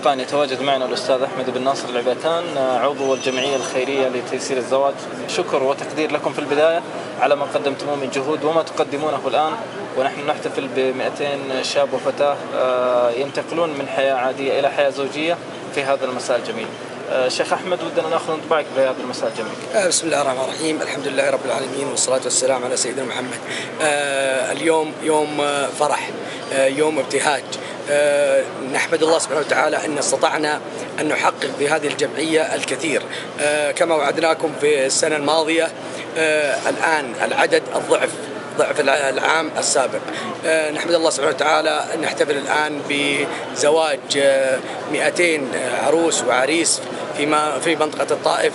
يتواجد معنا الأستاذ أحمد بن ناصر العبيتان، عضو الجمعية الخيرية لتيسير الزواج. شكر وتقدير لكم في البداية على ما قدمتموه من جهود وما تقدمونه الآن، ونحن نحتفل ب200 شاب وفتاة ينتقلون من حياة عادية إلى حياة زوجية في هذا المساء الجميل. شيخ أحمد، ودنا نأخذ انطباعك بهذا المساء الجميل. بسم الله الرحمن الرحيم، الحمد لله رب العالمين والصلاة والسلام على سيدنا محمد. اليوم يوم فرح، يوم ابتهاج. نحمد الله سبحانه وتعالى أن استطعنا أن نحقق بهذه الجمعية الكثير كما وعدناكم في السنة الماضية. الآن العدد ضعف العام السابق. نحمد الله سبحانه وتعالى أن نحتفل الآن بزواج 200 عروس وعريس في منطقة الطائف.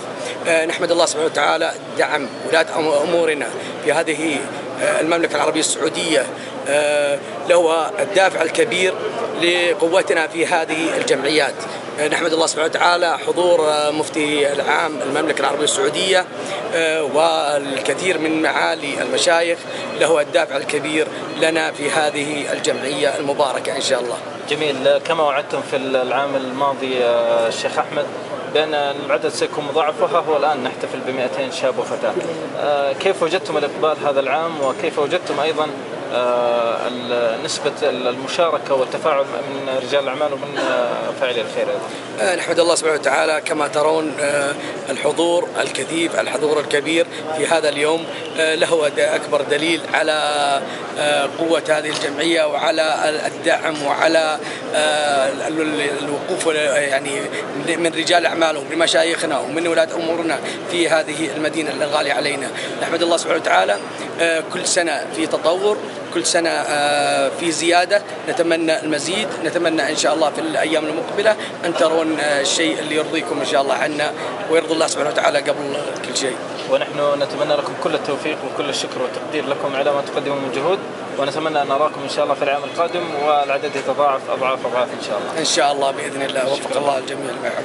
نحمد الله سبحانه وتعالى دعم ولاة أمورنا في هذه المملكة العربية السعودية، له الدافع الكبير لقوتنا في هذه الجمعيات. نحمد الله سبحانه وتعالى حضور مفتي العام المملكة العربية السعودية والكثير من معالي المشايخ، له الدافع الكبير لنا في هذه الجمعية المباركة إن شاء الله. جميل. كما وعدتم في العام الماضي الشيخ أحمد بأن العدد سيكون مضاعف، وها هو الآن نحتفل ب200 شاب وفتاة. كيف وجدتم الإقبال هذا العام، وكيف وجدتم أيضا نسبة المشاركة والتفاعل من رجال الأعمال ومن فاعلي الخير أيضا؟ نحمد الله سبحانه وتعالى كما ترون الحضور الكثيف، الحضور الكبير في هذا اليوم له أكبر دليل على قوة هذه الجمعية وعلى الدعم وعلى الوقوف يعني من رجال أعمالهم لمشايخنا ومن ولاة أمورنا في هذه المدينة الغالية علينا. نحمد الله سبحانه وتعالى كل سنة في تطور، كل سنة في زيادة، نتمنى المزيد، نتمنى إن شاء الله في الأيام المقبلة أن ترون الشيء اللي يرضيكم إن شاء الله عنا ويرضي الله سبحانه وتعالى قبل كل شيء. ونحن نتمنى لكم كل التوفيق وكل الشكر والتقدير لكم على ما تقدمون من جهود، ونتمنى أن نراكم إن شاء الله في العام القادم والعدد يتضاعف أضعاف إن شاء الله. إن شاء الله بإذن الله، وفق الله الجميع لما يحب.